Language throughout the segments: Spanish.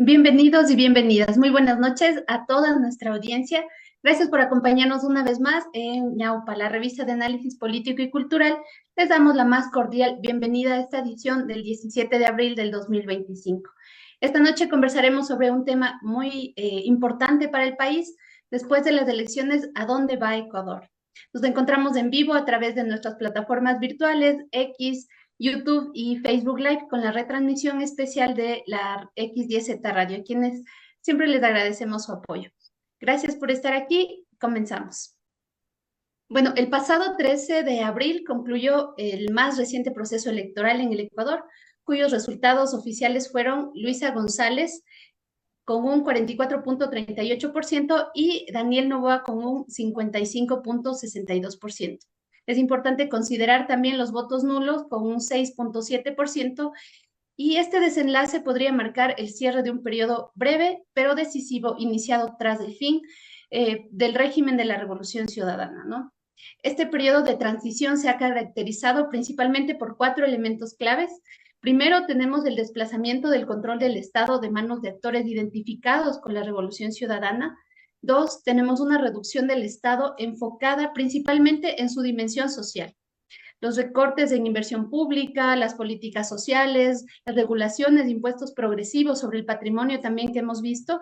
Bienvenidos y bienvenidas. Muy buenas noches a toda nuestra audiencia. Gracias por acompañarnos una vez más en Ñaupa, la revista de análisis político y cultural. Les damos la más cordial bienvenida a esta edición del 17 de abril del 2025. Esta noche conversaremos sobre un tema muy importante para el país. Después de las elecciones, ¿a dónde va Ecuador? Nos encontramos en vivo a través de nuestras plataformas virtuales, X, YouTube y Facebook Live con la retransmisión especial de la X10Z Radio, a quienes siempre les agradecemos su apoyo. Gracias por estar aquí. Comenzamos. Bueno, el pasado 13 de abril concluyó el más reciente proceso electoral en el Ecuador, cuyos resultados oficiales fueron Luisa González con un 44.38% y Daniel Noboa con un 55.62%. Es importante considerar también los votos nulos con un 6.7% y este desenlace podría marcar el cierre de un periodo breve pero decisivo iniciado tras el fin del régimen de la Revolución Ciudadana, ¿no? Este periodo de transición se ha caracterizado principalmente por cuatro elementos claves. Primero, tenemos el desplazamiento del control del Estado de manos de actores identificados con la Revolución Ciudadana. Dos, tenemos una reducción del Estado enfocada principalmente en su dimensión social. Los recortes en inversión pública, las políticas sociales, las regulaciones de impuestos progresivos sobre el patrimonio también que hemos visto,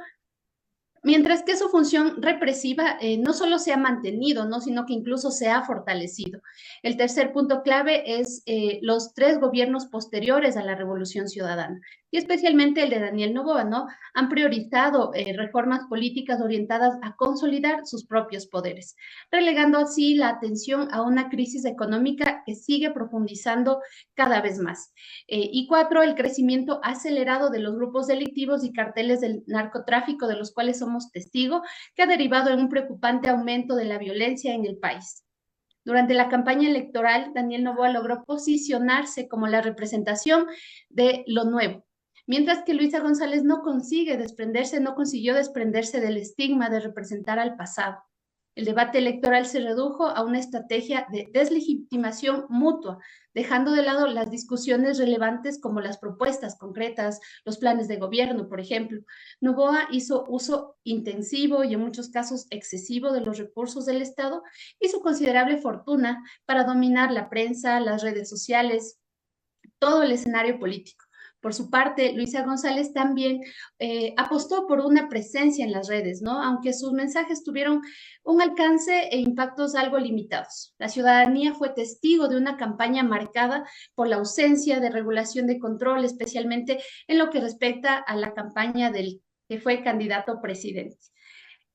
mientras que su función represiva no solo se ha mantenido, ¿no? sino que incluso se ha fortalecido. El tercer punto clave es los tres gobiernos posteriores a la Revolución Ciudadana, y especialmente el de Daniel Noboa, ¿no? Han priorizado reformas políticas orientadas a consolidar sus propios poderes, relegando así la atención a una crisis económica que sigue profundizando cada vez más. Y cuatro, el crecimiento acelerado de los grupos delictivos y carteles del narcotráfico, de los cuales somos testigos, que ha derivado en un preocupante aumento de la violencia en el país. Durante la campaña electoral, Daniel Noboa logró posicionarse como la representación de lo nuevo, mientras que Luisa González no consiguió desprenderse del estigma de representar al pasado. El debate electoral se redujo a una estrategia de deslegitimación mutua, dejando de lado las discusiones relevantes como las propuestas concretas, los planes de gobierno, por ejemplo. Noboa hizo uso intensivo y en muchos casos excesivo de los recursos del Estado y su considerable fortuna para dominar la prensa, las redes sociales, todo el escenario político. Por su parte, Luisa González también apostó por una presencia en las redes, ¿no? Aunque sus mensajes tuvieron un alcance e impactos algo limitados. La ciudadanía fue testigo de una campaña marcada por la ausencia de regulación de control, especialmente en lo que respecta a la campaña del que fue candidato presidente.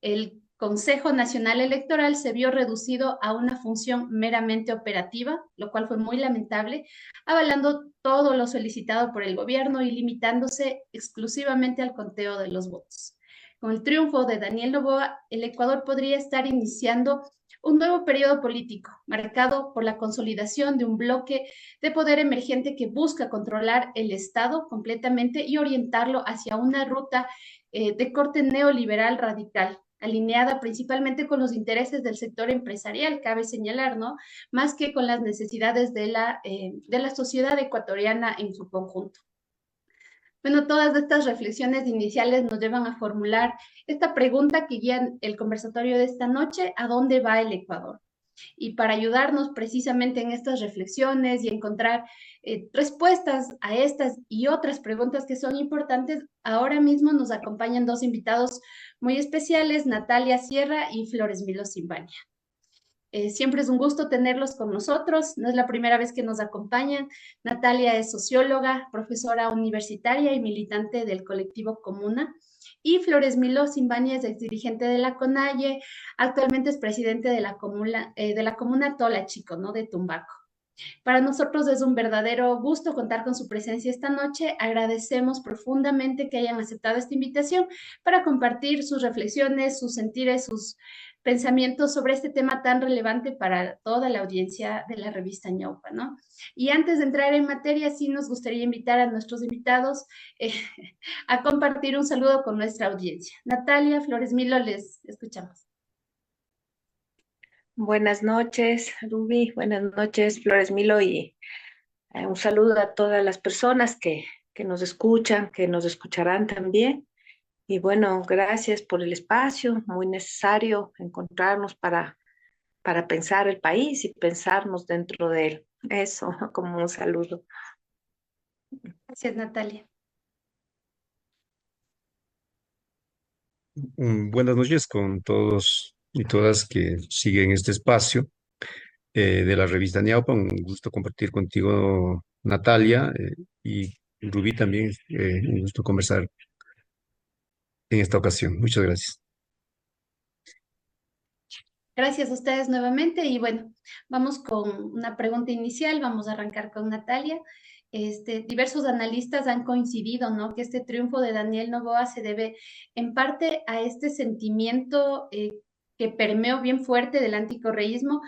El Consejo Nacional Electoral se vio reducido a una función meramente operativa, lo cual fue muy lamentable, avalando todo lo solicitado por el gobierno y limitándose exclusivamente al conteo de los votos. Con el triunfo de Daniel Noboa, el Ecuador podría estar iniciando un nuevo periodo político, marcado por la consolidación de un bloque de poder emergente que busca controlar el Estado completamente y orientarlo hacia una ruta de corte neoliberal radical, alineada principalmente con los intereses del sector empresarial, cabe señalar, ¿no? Más que con las necesidades de la sociedad ecuatoriana en su conjunto. Bueno, todas estas reflexiones iniciales nos llevan a formular esta pregunta que guía el conversatorio de esta noche: ¿a dónde va el Ecuador? Y para ayudarnos precisamente en estas reflexiones y encontrar respuestas a estas y otras preguntas que son importantes, ahora mismo nos acompañan dos invitados muy especiales, Natalia Sierra y Flores Milo Simbania. Siempre es un gusto tenerlos con nosotros, no es la primera vez que nos acompañan. Natalia es socióloga, profesora universitaria y militante del colectivo Comuna. Y Flores Milo Simbania es exdirigente de la CONAIE, actualmente es presidente de la comuna Tola Chico, ¿no? De Tumbaco. Para nosotros es un verdadero gusto contar con su presencia esta noche. Agradecemos profundamente que hayan aceptado esta invitación para compartir sus reflexiones, sus sentires, sus pensamientos sobre este tema tan relevante para toda la audiencia de la revista Ñaupa, ¿no? Y antes de entrar en materia, sí nos gustaría invitar a nuestros invitados eh, a compartir un saludo con nuestra audiencia. Natalia, Flores Milo, les escuchamos. Buenas noches, Ruby. Buenas noches, Flores Milo, y un saludo a todas las personas que nos escuchan, que nos escucharán también. Y bueno, gracias por el espacio, muy necesario encontrarnos para pensar el país y pensarnos dentro de él. Eso, como un saludo. Gracias, Natalia. Buenas noches con todos y todas que siguen este espacio de la revista Niaupa. Un gusto compartir contigo, Natalia, y Rubí también. Un gusto conversar en esta ocasión. Muchas gracias. Gracias a ustedes nuevamente y bueno, vamos con una pregunta inicial, vamos a arrancar con Natalia. Diversos analistas han coincidido, ¿no? Que este triunfo de Daniel Noboa se debe en parte a este sentimiento que permeó bien fuerte del anticorreísmo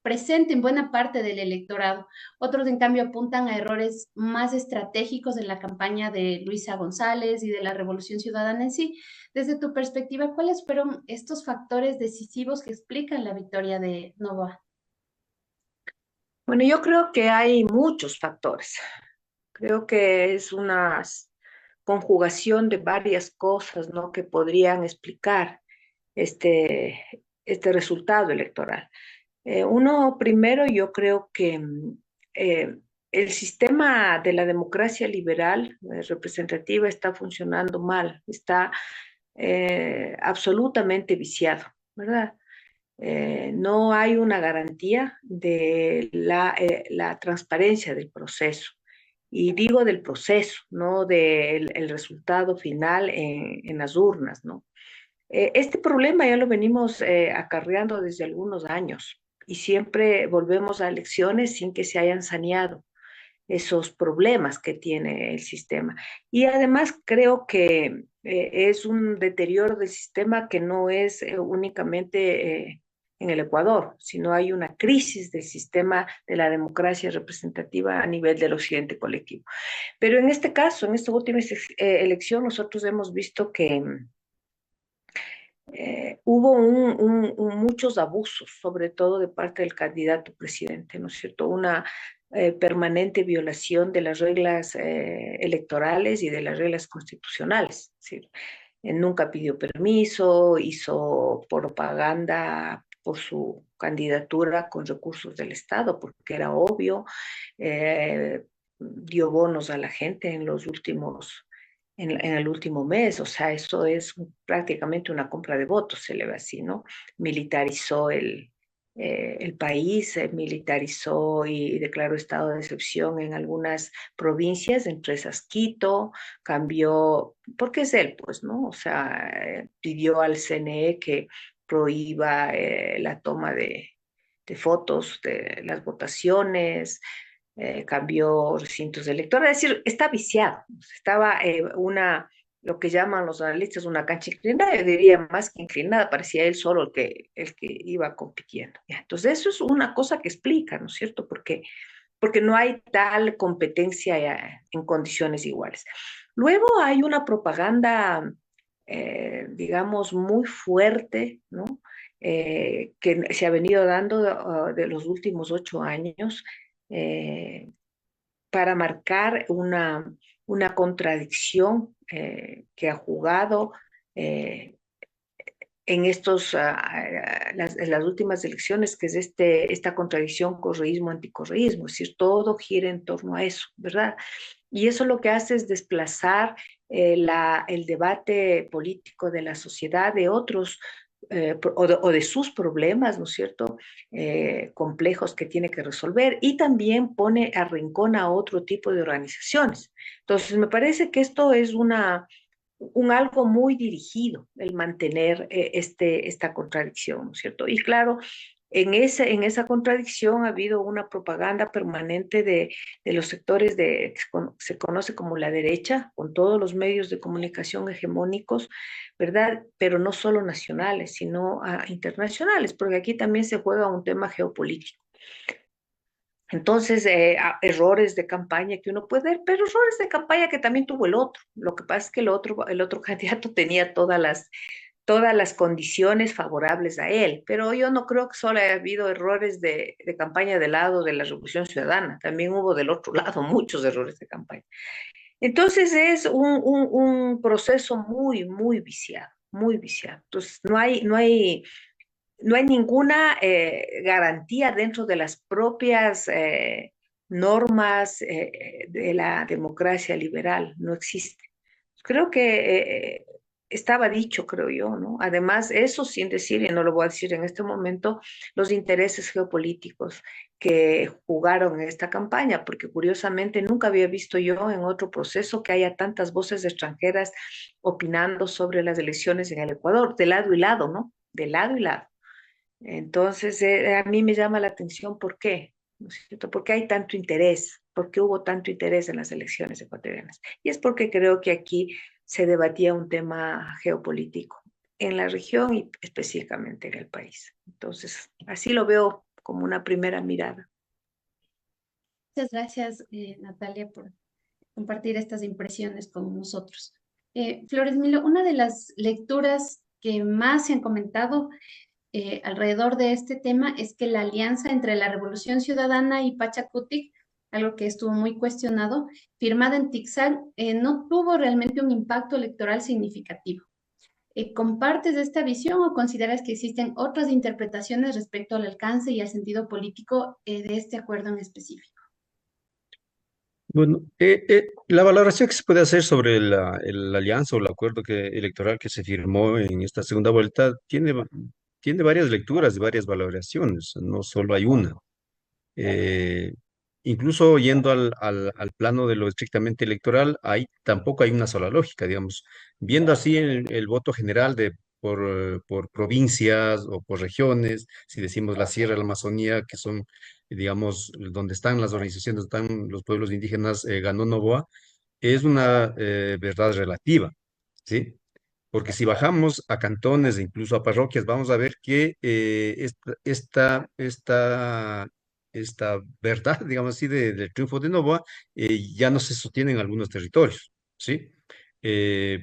presente en buena parte del electorado. Otros, en cambio, apuntan a errores más estratégicos en la campaña de Luisa González y de la Revolución Ciudadana en sí. Desde tu perspectiva, ¿cuáles fueron estos factores decisivos que explican la victoria de Novoa? Bueno, yo creo que hay muchos factores. Creo que es una conjugación de varias cosas, ¿no? Que podrían explicar este, este resultado electoral. Uno, primero, yo creo que eh, el sistema de la democracia liberal representativa está funcionando mal, está absolutamente viciado, ¿verdad? No hay una garantía de la transparencia del proceso. Y digo del proceso, no del el resultado final en las urnas, ¿no? Este problema ya lo venimos acarreando desde algunos años y siempre volvemos a elecciones sin que se hayan saneado esos problemas que tiene el sistema. Y además creo que es un deterioro del sistema que no es únicamente en el Ecuador, sino hay una crisis del sistema de la democracia representativa a nivel del occidente colectivo. Pero en este caso, en esta última elección, nosotros hemos visto que hubo muchos abusos, sobre todo de parte del candidato presidente, ¿no es cierto? Una permanente violación de las reglas electorales y de las reglas constitucionales. Es decir, nunca pidió permiso, hizo propaganda por su candidatura con recursos del Estado, porque era obvio, dio bonos a la gente en el último mes, o sea, eso es prácticamente una compra de votos, se le ve así, ¿no? Militarizó el país, militarizó y declaró estado de excepción en algunas provincias, entre esas Quito, cambió, porque es él, pues, ¿no? O sea, pidió al CNE que prohíba la toma de fotos de las votaciones, cambió recintos electorales, es decir, está viciado. Estaba lo que llaman los analistas una cancha inclinada, yo diría más que inclinada, parecía él solo el que iba compitiendo. Entonces, eso es una cosa que explica, ¿no es cierto? Porque no hay tal competencia en condiciones iguales. Luego hay una propaganda, digamos, muy fuerte, ¿no? Que se ha venido dando de los últimos 8 años, eh, para marcar una contradicción que ha jugado eh, en en las últimas elecciones, que es esta contradicción correísmo-anticorreísmo, es decir, todo gira en torno a eso, ¿verdad? Y eso lo que hace es desplazar el debate político de la sociedad de otros o de sus problemas, ¿no es cierto?, complejos que tiene que resolver, y también pone a rincón a otro tipo de organizaciones. Entonces, me parece que esto es un algo muy dirigido, el mantener esta contradicción, ¿no es cierto? Y claro, en esa contradicción ha habido una propaganda permanente de los sectores que se conoce como la derecha, con todos los medios de comunicación hegemónicos, ¿verdad? Pero no solo nacionales, sino internacionales, porque aquí también se juega un tema geopolítico. Entonces, errores de campaña que uno puede ver, pero errores de campaña que también tuvo el otro. Lo que pasa es que el otro candidato tenía todas las condiciones favorables a él, pero yo no creo que solo haya habido errores de campaña del lado de la Revolución Ciudadana, también hubo del otro lado muchos errores de campaña. Entonces es un proceso muy, muy viciado, muy viciado. Entonces no hay ninguna garantía dentro de las propias normas de la democracia liberal, no existe. Creo que estaba dicho, creo yo, ¿no? Además, eso sin decir, y no lo voy a decir en este momento, los intereses geopolíticos que jugaron en esta campaña, porque curiosamente nunca había visto yo en otro proceso que haya tantas voces extranjeras opinando sobre las elecciones en el Ecuador, de lado y lado, ¿no? De lado y lado. Entonces, a mí me llama la atención por qué, ¿no es cierto? ¿Por qué hay tanto interés? ¿Por qué hubo tanto interés en las elecciones ecuatorianas? Y es porque creo que aquí se debatía un tema geopolítico en la región y específicamente en el país. Entonces, así lo veo como una primera mirada. Muchas gracias, Natalia, por compartir estas impresiones con nosotros. Flores Milo, una de las lecturas que más se han comentado alrededor de este tema es que la alianza entre la Revolución Ciudadana y Pachacutic, algo que estuvo muy cuestionado, firmada en Tixán, no tuvo realmente un impacto electoral significativo. ¿Compartes esta visión o consideras que existen otras interpretaciones respecto al alcance y al sentido político de este acuerdo en específico? Bueno, la valoración que se puede hacer sobre la alianza o el acuerdo electoral que se firmó en esta segunda vuelta tiene varias lecturas y varias valoraciones, no solo hay una. Eh, Incluso yendo al plano de lo estrictamente electoral, tampoco hay una sola lógica, digamos. Viendo así el voto general por provincias o por regiones, si decimos la Sierra, la Amazonía, que son, digamos, donde están las organizaciones, donde están los pueblos indígenas, ganó Noboa, es una verdad relativa, ¿sí? Porque si bajamos a cantones e incluso a parroquias, vamos a ver que esta verdad, digamos así, del triunfo de Novoa ya no se sostiene en algunos territorios, ¿sí?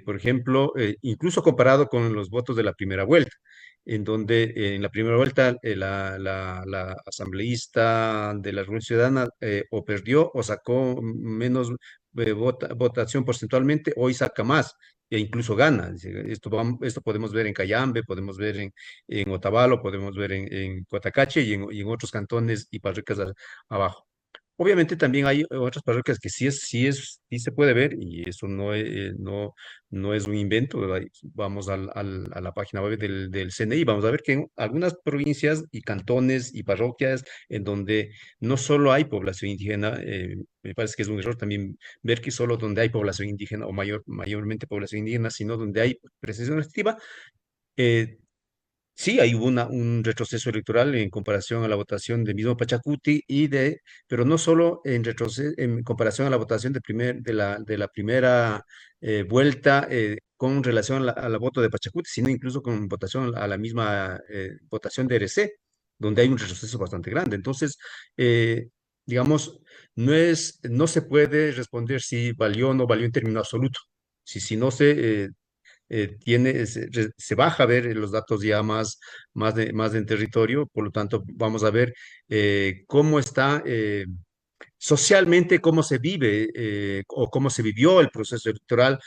Por ejemplo, incluso comparado con los votos de la primera vuelta, en donde en la primera vuelta la asambleísta de la Revolución Ciudadana o perdió o sacó menos votación porcentualmente, hoy saca más e incluso gana. Esto podemos ver en Cayambe, podemos ver en Otavalo, podemos ver en Cotacache y en otros cantones y parroquias abajo. Obviamente también hay otras parroquias que sí se puede ver y eso no es un invento, ¿verdad? Vamos a la página web del CNI, vamos a ver que en algunas provincias y cantones y parroquias en donde no solo hay población indígena, me parece que es un error también ver que solo donde hay población indígena o mayormente población indígena, sino donde hay presencia activa, eh, sí, hay un retroceso electoral en comparación a la votación del mismo Pachacuti pero no solo en comparación a la votación de la primera vuelta con relación a la voto de Pachacuti, sino incluso con votación a la misma votación de RC, donde hay un retroceso bastante grande. Entonces, digamos, no se puede responder si valió o no valió en término absoluto. Si no se baja a ver los datos ya más en territorio, por lo tanto vamos a ver cómo está socialmente, cómo se vive o cómo se vivió el proceso electoral,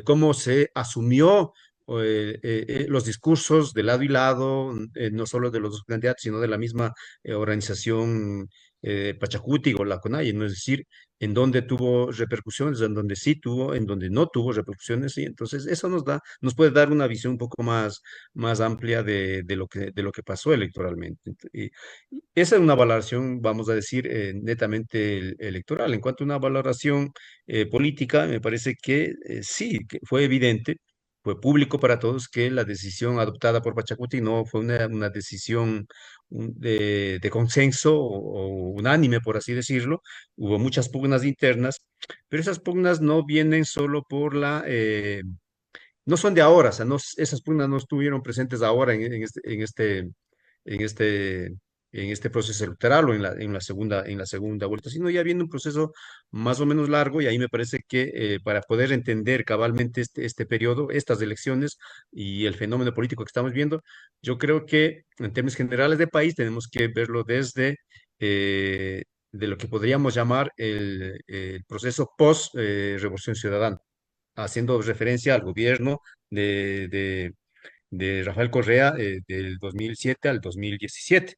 cómo se asumió los discursos de lado y lado, no solo de los dos candidatos, sino de la misma organización Pachacuti o la CONAIE, ¿no? Es decir, en donde tuvo repercusiones, en donde sí tuvo, en donde no tuvo repercusiones, y entonces eso nos puede dar una visión un poco más amplia de lo que pasó electoralmente. Y esa es una valoración, vamos a decir, netamente electoral. En cuanto a una valoración política, me parece que sí, que fue evidente, fue público para todos que la decisión adoptada por Pachacuti no fue una decisión de consenso o unánime, por así decirlo. Hubo muchas pugnas internas, pero esas pugnas no vienen solo no son de ahora, o sea, esas pugnas no estuvieron presentes ahora en este, en este proceso electoral o en la segunda vuelta, sino ya viene un proceso más o menos largo y ahí me parece que para poder entender cabalmente este periodo, estas elecciones y el fenómeno político que estamos viendo, yo creo que en términos generales de país tenemos que verlo desde de lo que podríamos llamar el proceso post-Revolución Ciudadana, haciendo referencia al gobierno de, de, de Rafael Correa del 2007 al 2017.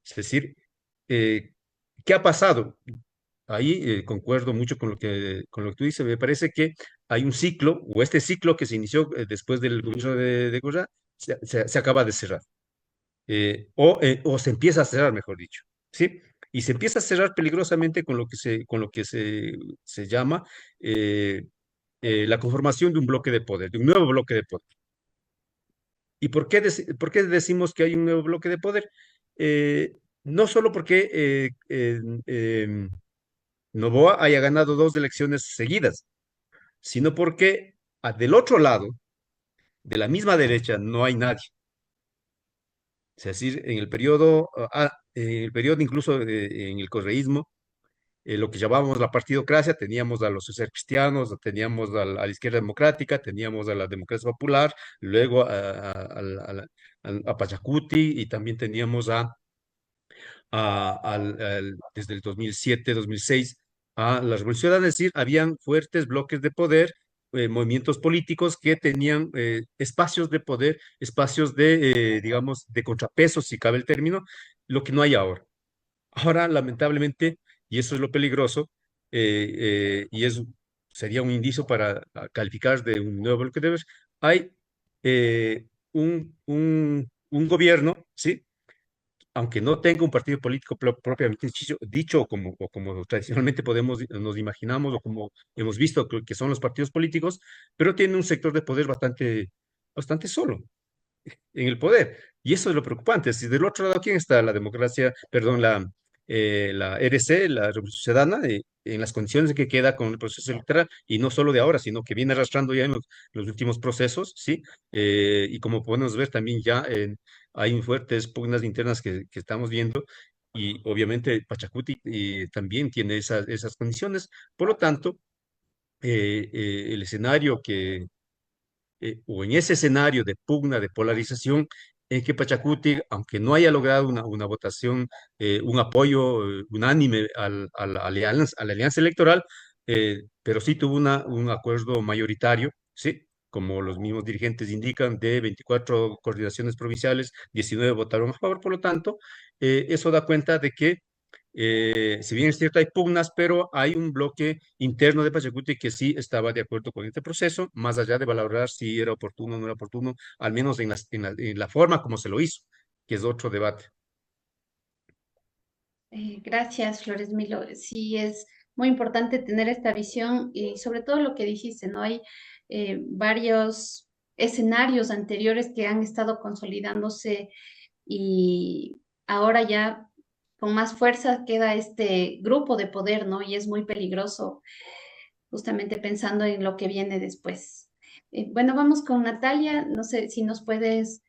Es decir, eh, ¿qué ha pasado? Ahí concuerdo mucho con lo que tú dices. Me parece que hay un ciclo, o este ciclo que se inició después del gobierno de Correa, se acaba de cerrar. O se empieza a cerrar, mejor dicho, ¿sí? Y se empieza a cerrar peligrosamente con lo que se llama eh, la conformación de un bloque de poder, de un nuevo bloque de poder. ¿Y por qué decimos que hay un nuevo bloque de poder? No solo porque Noboa haya ganado dos elecciones seguidas, sino porque del otro lado, de la misma derecha, no hay nadie. Es decir, en el periodo incluso en el correísmo, lo que llamábamos la partidocracia, teníamos a los social cristianos, teníamos a la izquierda democrática, teníamos a la democracia popular, luego a Pachacuti y también teníamos desde el 2007, 2006 a la Revolución Ciudadana. Es decir, habían fuertes bloques de poder, movimientos políticos que tenían espacios de poder, espacios digamos, de contrapeso, si cabe el término, lo que no hay ahora. Ahora, lamentablemente, y eso es lo peligroso, y sería un indicio para calificar de un nuevo bloque de poder, hay un gobierno, ¿sí? Aunque no tenga un partido político propiamente dicho, o como tradicionalmente nos imaginamos, o como hemos visto que son los partidos políticos, pero tiene un sector de poder bastante solo en el poder. Y eso es lo preocupante. Si del otro lado, ¿quién está? La democracia, perdón, la RC, la Revolución Ciudadana, en las condiciones que queda con el proceso electoral, y no solo de ahora, sino que viene arrastrando ya en los últimos procesos, ¿sí? Y como podemos ver también ya hay fuertes pugnas internas que estamos viendo, y obviamente Pachacuti también tiene esas condiciones. Por lo tanto, el escenario o en ese escenario de pugna, de polarización, en que Pachacuti, aunque no haya logrado una votación, un apoyo unánime a la alianza electoral, pero sí tuvo un acuerdo mayoritario, ¿sí? Como los mismos dirigentes indican, de 24 coordinaciones provinciales, 19 votaron a favor. Por lo tanto, eso da cuenta de que si bien es cierto, hay pugnas, pero hay un bloque interno de Pachacuti que sí estaba de acuerdo con este proceso, más allá de valorar si era oportuno o no era oportuno, al menos en la forma como se lo hizo, que es otro debate. Gracias, Flores Milo. Sí, es muy importante tener esta visión y sobre todo lo que dijiste, ¿no? Hay varios escenarios anteriores que han estado consolidándose y ahora ya con más fuerza queda este grupo de poder, ¿no? Y es muy peligroso justamente pensando en lo que viene después. Bueno, vamos con Natalia. No sé si nos puedes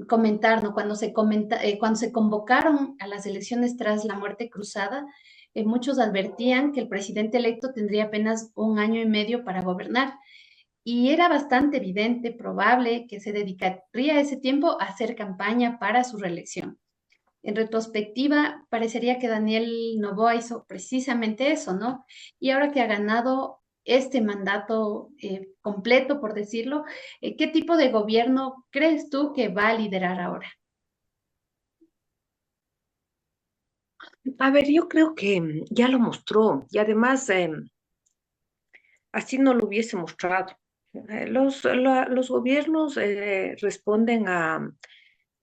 comentar, ¿no? Cuando se convocaron a las elecciones tras la muerte cruzada, muchos advertían que el presidente electo tendría apenas un año y medio para gobernar. Y era bastante evidente, probable, que se dedicaría ese tiempo a hacer campaña para su reelección. En retrospectiva, parecería que Daniel Noboa hizo precisamente eso, ¿no? Y ahora que ha ganado este mandato completo, por decirlo, ¿qué tipo de gobierno crees tú que va a liderar ahora? A ver, yo creo que ya lo mostró y además así no lo hubiese mostrado. Los gobiernos responden a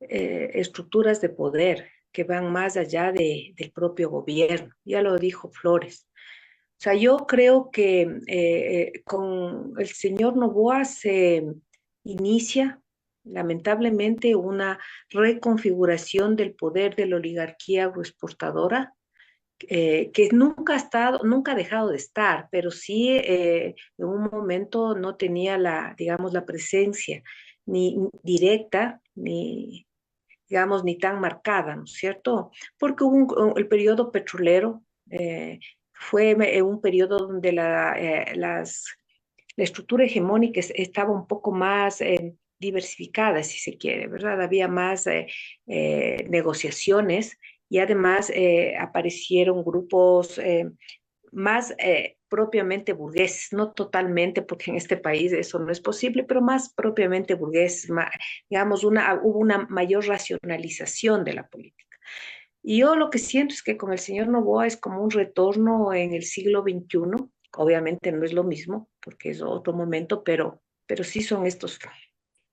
estructuras de poder que van más allá del propio gobierno. Ya lo dijo Flores. O sea, yo creo que con el señor Noboa se inicia lamentablemente una reconfiguración del poder de la oligarquía agroexportadora que nunca ha estado, nunca ha dejado de estar, pero sí en un momento no tenía digamos, la presencia ni directa, ni, digamos, ni tan marcada, ¿no es cierto? Porque el periodo petrolero fue un periodo donde la estructura hegemónica estaba un poco más diversificada, si se quiere, ¿verdad? Había más negociaciones y además aparecieron grupos más propiamente burgueses, no totalmente, porque en este país eso no es posible, pero más propiamente burgueses, digamos, hubo una mayor racionalización de la política. Y yo lo que siento es que con el señor Noboa es como un retorno en el siglo XXI. Obviamente no es lo mismo, porque es otro momento, pero sí son estos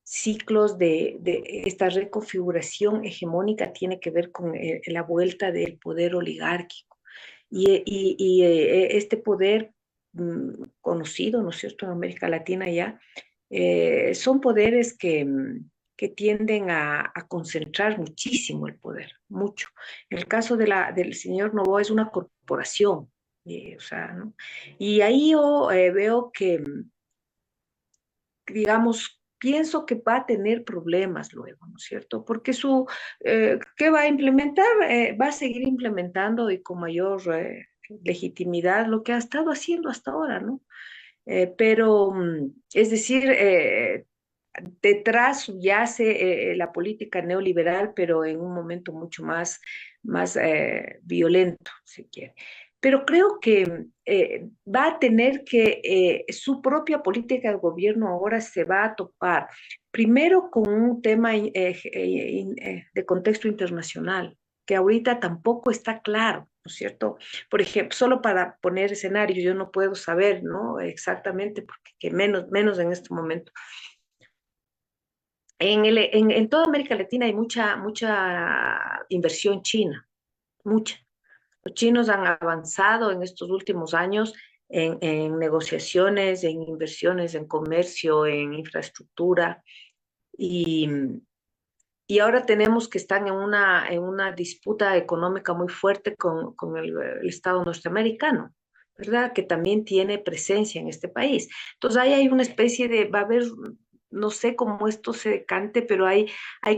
ciclos de esta reconfiguración hegemónica, tiene que ver con la vuelta del poder oligárquico. Este poder conocido, ¿no es cierto?, en América Latina ya, son poderes que tienden a concentrar muchísimo el poder, mucho. En el caso del señor Noboa es una corporación, o sea, ¿no? Y ahí yo veo que, digamos, pienso que va a tener problemas luego, ¿no es cierto? Porque ¿qué va a implementar? Va a seguir implementando y con mayor legitimidad lo que ha estado haciendo hasta ahora, ¿no? Pero, es decir, detrás yace la política neoliberal, pero en un momento mucho más violento, si quiere. Pero creo que va a tener que su propia política de gobierno ahora se va a topar primero con un tema de contexto internacional, que ahorita tampoco está claro, ¿no es cierto? Por ejemplo, solo para poner escenarios, yo no puedo saber, ¿no? Exactamente, porque que menos en este momento. En toda América Latina hay mucha inversión china, mucha. Los chinos han avanzado en estos últimos años en negociaciones, en inversiones, en comercio, en infraestructura, y, y ahora tenemos que estar en una disputa económica muy fuerte con el Estado norteamericano, ¿verdad? Que también tiene presencia en este país. Entonces ahí hay una especie va a haber, no sé cómo esto se decante, pero hay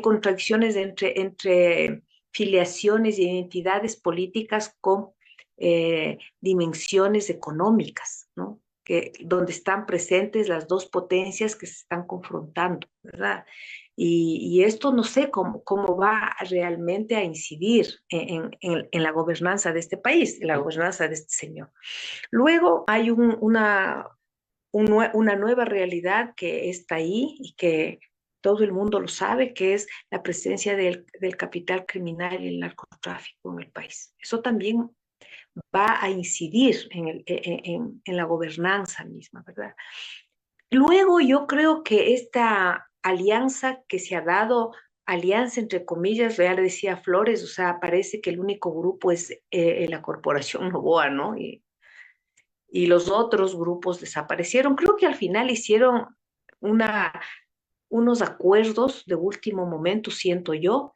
contradicciones entre filiaciones y identidades políticas con dimensiones económicas, ¿no? Donde están presentes las dos potencias que se están confrontando, ¿verdad? Y esto no sé cómo va realmente a incidir en la gobernanza de este país, en la gobernanza de este señor. Luego hay una nueva realidad que está ahí y que todo el mundo lo sabe, que es la presencia del capital criminal y el narcotráfico en el país. Eso también va a incidir en la gobernanza misma, ¿verdad? Luego yo creo que esta alianza que se ha dado, alianza entre comillas, ya le decía Flores, o sea, parece que el único grupo es la Corporación Noboa, ¿no? Y los otros grupos desaparecieron. Creo que al final hicieron una, unos acuerdos de último momento, siento yo,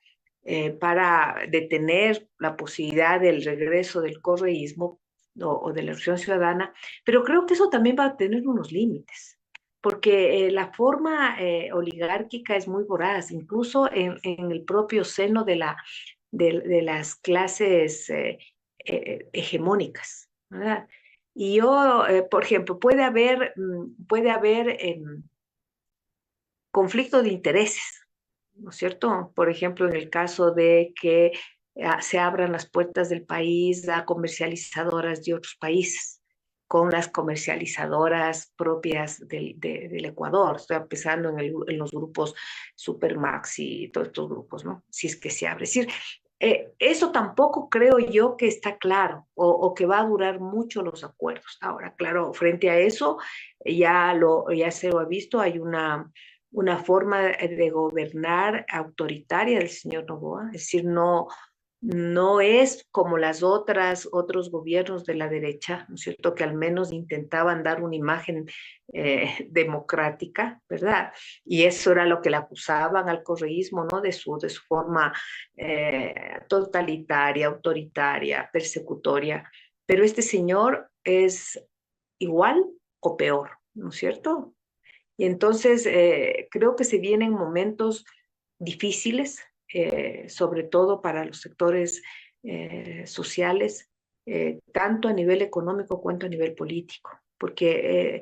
para detener la posibilidad del regreso del correísmo o de la elección ciudadana, pero creo que eso también va a tener unos límites, porque la forma oligárquica es muy voraz, incluso en el propio seno de las clases hegemónicas, ¿verdad? Y yo, por ejemplo, puede haber conflicto de intereses, ¿no es cierto? Por ejemplo, en el caso de que se abran las puertas del país a comercializadoras de otros países, con las comercializadoras propias del Ecuador. Estoy pensando en los grupos Supermax y todos estos grupos, ¿no? Si es que se abre. Es decir, eso tampoco creo yo que está claro o que va a durar mucho los acuerdos. Ahora, claro, frente a eso, ya se lo ha visto, hay una forma de gobernar autoritaria del señor Noboa, es decir, no es como otros gobiernos de la derecha, ¿no es cierto?, que al menos intentaban dar una imagen democrática, ¿verdad? Y eso era lo que le acusaban al correísmo, ¿no? De su forma totalitaria, autoritaria, persecutoria. Pero este señor es igual o peor, ¿no es cierto? Y entonces creo que se vienen momentos difíciles, sobre todo para los sectores sociales, tanto a nivel económico cuanto a nivel político, porque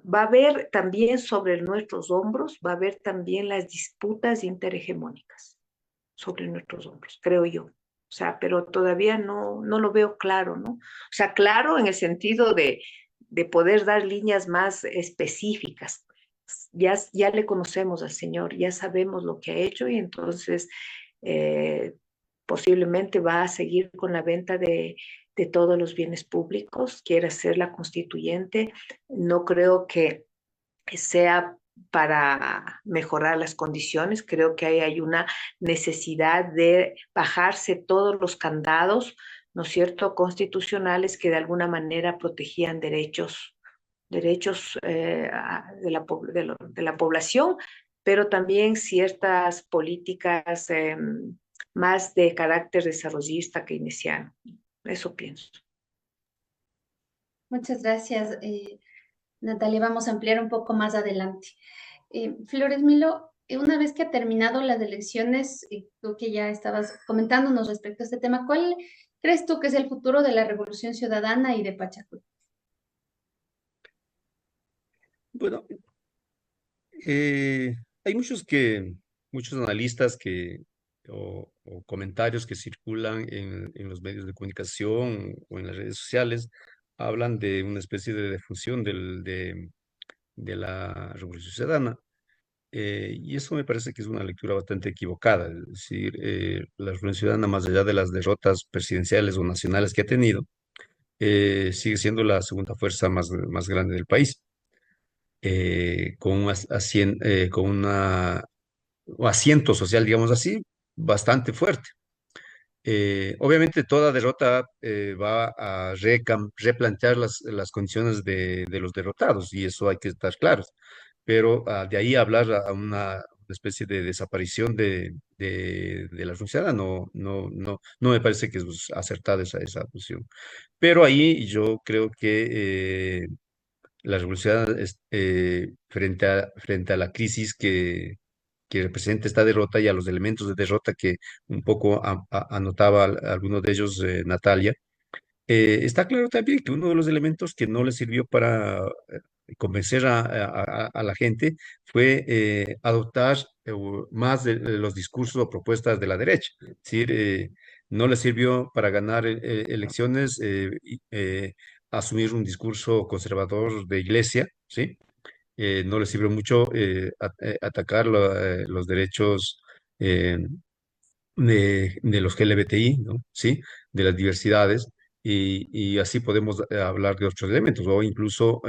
va a haber también sobre nuestros hombros, va a haber también las disputas interhegemónicas sobre nuestros hombros, creo yo. O sea, pero todavía no lo veo claro, ¿no? O sea, claro en el sentido de poder dar líneas más específicas. Ya le conocemos al Señor, ya sabemos lo que ha hecho y entonces eh, posiblemente va a seguir con la venta de todos los bienes públicos, quiere ser la constituyente. No creo que sea para mejorar las condiciones. Creo que ahí hay una necesidad de bajarse todos los candados, ¿no es cierto?, constitucionales que de alguna manera protegían derechos de la población, pero también ciertas políticas más de carácter desarrollista que keynesiano. Eso pienso. Muchas gracias, Natalia. Vamos a ampliar un poco más adelante. Flores Milo, una vez que ha terminado las elecciones, tú que ya estabas comentándonos respecto a este tema, ¿cuál crees tú que es el futuro de la Revolución Ciudadana y de Pachacuti? Bueno, eh, hay muchos analistas o comentarios que circulan en los medios de comunicación o en las redes sociales, hablan de una especie de defunción de la Revolución Ciudadana. Y eso me parece que es una lectura bastante equivocada. Es decir, la Revolución Ciudadana, más allá de las derrotas presidenciales o nacionales que ha tenido, sigue siendo la segunda fuerza más grande del país, con un asiento social, digamos así, bastante fuerte. Obviamente toda derrota va a replantear las condiciones de los derrotados y eso hay que estar claros. Pero de ahí a hablar a una especie de desaparición de la Rusiana no me parece que es acertada esa posición. Pero ahí yo creo que la revolución frente a la crisis que representa esta derrota y a los elementos de derrota que un poco anotaba algunos de ellos, Natalia. Está claro también que uno de los elementos que no le sirvió para convencer a la gente fue adoptar más de los discursos o propuestas de la derecha. Es decir, no le sirvió para ganar elecciones asumir un discurso conservador de iglesia, ¿sí? No le sirve mucho atacar los derechos eh, de los LGBTI, ¿no? ¿Sí? De las diversidades, y así podemos hablar de otros elementos, o incluso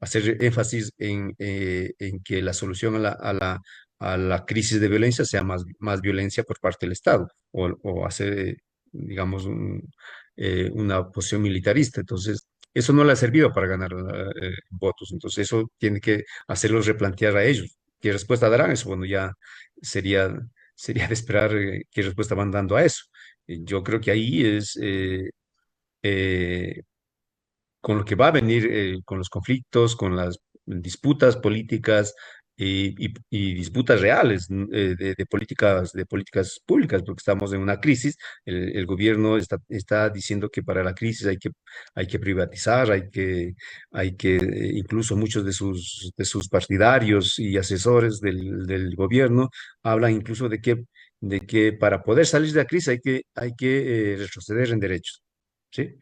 hacer énfasis en que la solución a la crisis de violencia sea más violencia por parte del Estado, o hacer, digamos, una posición militarista. Entonces, eso no le ha servido para ganar votos, entonces eso tiene que hacerlos replantear a ellos. ¿Qué respuesta darán? Eso, bueno, ya sería de esperar qué respuesta van dando a eso. Yo creo que ahí es eh, con lo que va a venir, con los conflictos, con las disputas políticas y disputas reales de políticas públicas, porque estamos en una crisis. El gobierno está diciendo que para la crisis hay que privatizar, incluso muchos de sus partidarios y asesores del gobierno hablan incluso de que para poder salir de la crisis hay que retroceder en derechos. ¿Sí?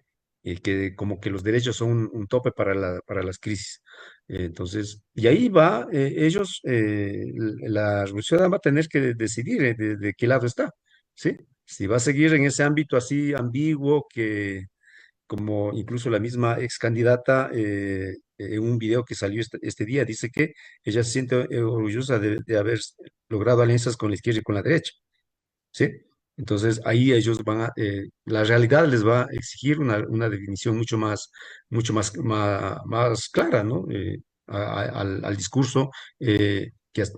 Y que como que los derechos son un tope para las crisis. Entonces, y ahí va, la Revolución va a tener que decidir de qué lado está, ¿sí? Si va a seguir en ese ámbito así ambiguo que, como incluso la misma ex candidata, en un video que salió este día, dice que ella se siente orgullosa de haber logrado alianzas con la izquierda y con la derecha. ¿Sí? Entonces ahí la realidad les va a exigir una definición mucho más clara, ¿no? Al discurso que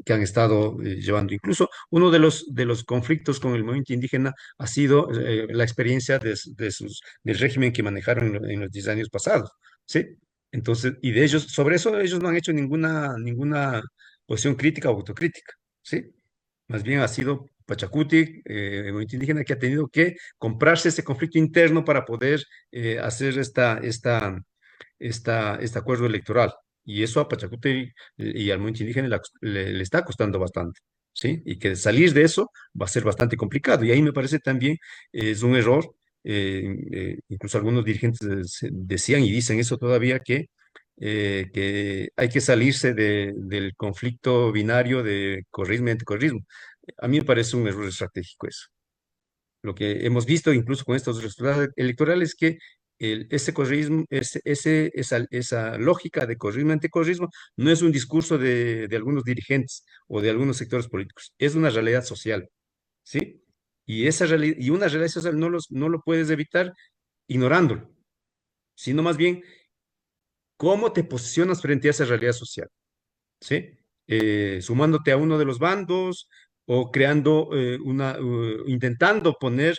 han estado llevando. Incluso uno de los conflictos con el movimiento indígena ha sido la experiencia del régimen que manejaron en los 10 años pasados, ¿sí? Entonces, y de ellos, sobre eso ellos no han hecho ninguna posición crítica o autocrítica, ¿sí? Más bien ha sido Pachacuti, el movimiento indígena, que ha tenido que comprarse ese conflicto interno para poder hacer este acuerdo electoral. Y eso a Pachacuti y al movimiento indígena le está costando bastante. ¿sí? Y que salir de eso va a ser bastante complicado. Y ahí me parece también es un error. Incluso algunos dirigentes decían y dicen eso todavía, que hay que salirse del conflicto binario de correísmo y anticorreísmo. A mí me parece un error estratégico eso. Lo que hemos visto incluso con estos resultados electorales, que ese correísmo, esa lógica de correísmo anticorreísmo no es un discurso de algunos dirigentes o de algunos sectores políticos, es una realidad social, ¿sí? Y, y una realidad social no lo puedes evitar ignorándolo, sino más bien cómo te posicionas frente a esa realidad social. ¿Sí? Sumándote a uno de los bandos o creando intentando poner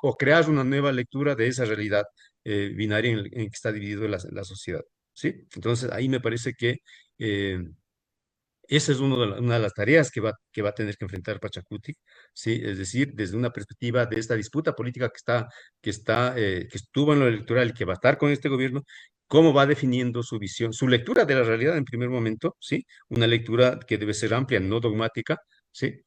o crear una nueva lectura de esa realidad binaria en que está dividido la sociedad. ¿Sí? Entonces ahí me parece que eh, esa es una de las tareas que va a tener que enfrentar Pachacuti, ¿sí? Es decir, desde una perspectiva de esta disputa política que estuvo en lo electoral y que va a estar con este gobierno, cómo va definiendo su visión, su lectura de la realidad en primer momento, ¿sí? Una lectura que debe ser amplia, no dogmática, ¿sí?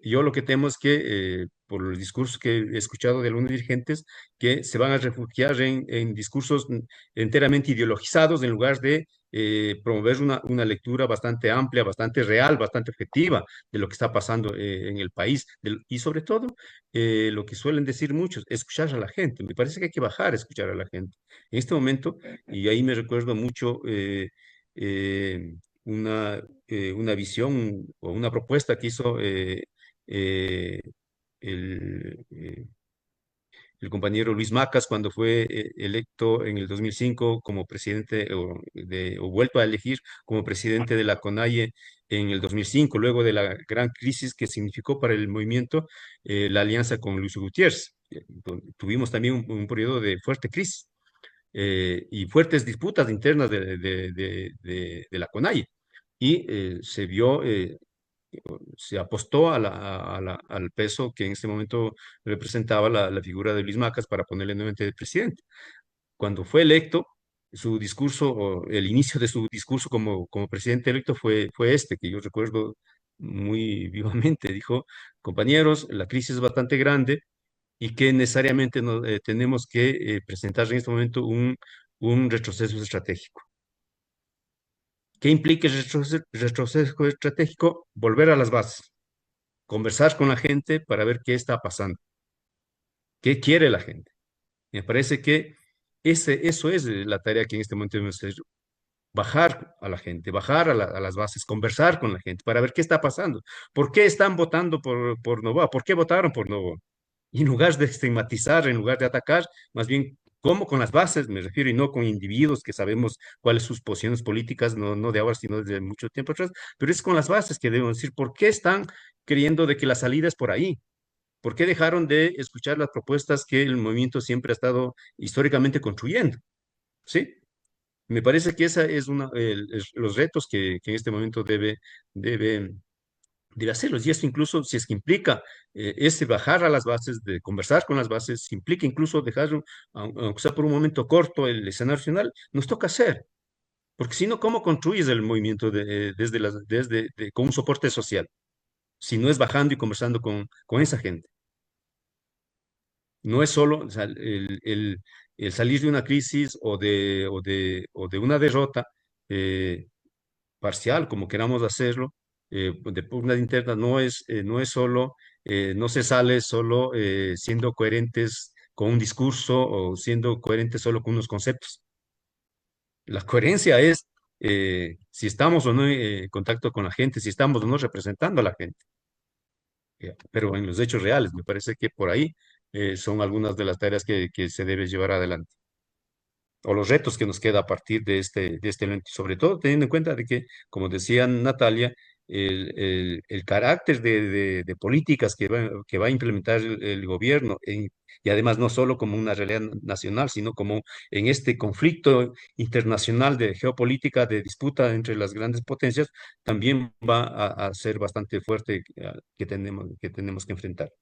Yo lo que temo es que, por los discursos que he escuchado de algunos dirigentes, que se van a refugiar en discursos enteramente ideologizados en lugar de promover una lectura bastante amplia, bastante real, bastante objetiva de lo que está pasando en el país. Y sobre todo, lo que suelen decir muchos, escuchar a la gente. Me parece que hay que bajar a escuchar a la gente. En este momento, y ahí me recuerdo mucho eh, una visión o una propuesta que hizo eh, el, el compañero Luis Macas cuando fue electo en el 2005 como presidente o vuelto a elegir como presidente de la CONAIE en el 2005, luego de la gran crisis que significó para el movimiento la alianza con Luis Gutiérrez. Tuvimos también un periodo de fuerte crisis y fuertes disputas internas de la CONAIE. Y se apostó al peso que en este momento representaba la figura de Luis Macas para ponerle nuevamente de presidente. Cuando fue electo, su discurso, o el inicio de su discurso como presidente electo fue este, que yo recuerdo muy vivamente. Dijo: compañeros, la crisis es bastante grande y que necesariamente tenemos que presentar en este momento un retroceso estratégico. ¿Qué implica el retroceso estratégico? Volver a las bases, conversar con la gente para ver qué está pasando, qué quiere la gente. Me parece que eso es la tarea que en este momento debemos hacer: bajar a la gente, bajar a las bases, conversar con la gente para ver qué está pasando, por qué están votando por Novoa, por qué votaron por Novoa. Y en lugar de estigmatizar, en lugar de atacar, más bien, ¿cómo? Con las bases, me refiero, y no con individuos que sabemos cuáles sus posiciones políticas, no de ahora, sino desde mucho tiempo atrás, pero es con las bases que debemos decir por qué están creyendo de que la salida es por ahí. ¿Por qué dejaron de escuchar las propuestas que el movimiento siempre ha estado históricamente construyendo? ¿Sí? Me parece que esa es los retos que en este momento debe, debe hacerlos. Y esto incluso, si es que implica ese bajar a las bases, de conversar con las bases, si implica incluso dejar, aunque sea por un momento corto, el escenario nacional, nos toca hacer. Porque si no, ¿cómo construyes el movimiento con un soporte social? Si no es bajando y conversando con esa gente. No es solo, o sea, el salir de una crisis o de una derrota eh, parcial, como queramos hacerlo, de pugna interna, no es solo, no se sale solo siendo coherentes con un discurso o siendo coherentes solo con unos conceptos. La coherencia es si estamos o no en contacto con la gente, si estamos o no representando a la gente. Pero en los hechos reales, me parece que por ahí son algunas de las tareas que se debe llevar adelante, o los retos que nos queda a partir de este evento, sobre todo teniendo en cuenta de que, como decía Natalia, el carácter de políticas que va a implementar el gobierno, y además no solo como una realidad nacional, sino como en este conflicto internacional de geopolítica, de disputa entre las grandes potencias, también va a ser bastante fuerte, que tenemos que enfrentar.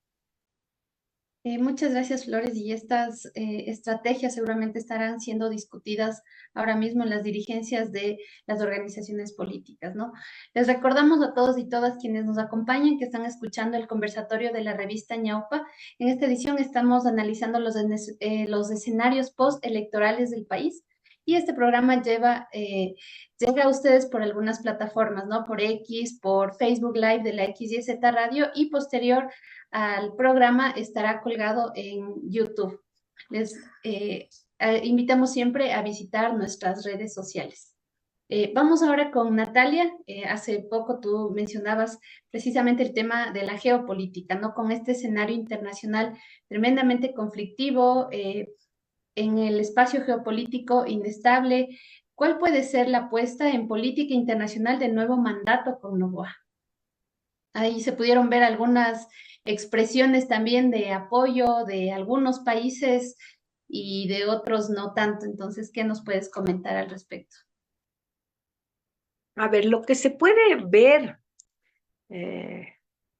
Muchas gracias, Flores. Y estas estrategias seguramente estarán siendo discutidas ahora mismo en las dirigencias de las organizaciones políticas, ¿no? Les recordamos a todos y todas quienes nos acompañan que están escuchando el conversatorio de la revista Ñaupa. En esta edición estamos analizando los escenarios postelectorales del país. Y este programa llega a ustedes por algunas plataformas, ¿no? Por X, por Facebook Live de la XYZ Radio y posterior al programa estará colgado en YouTube. Les invitamos siempre a visitar nuestras redes sociales. Vamos ahora con Natalia. Hace poco tú mencionabas precisamente el tema de la geopolítica, ¿no? Con este escenario internacional tremendamente conflictivo, en el espacio geopolítico inestable. ¿Cuál puede ser la apuesta en política internacional del nuevo mandato con Noboa? Ahí se pudieron ver algunas expresiones también de apoyo de algunos países y de otros no tanto. Entonces, ¿qué nos puedes comentar al respecto? A ver, lo que se puede ver, eh,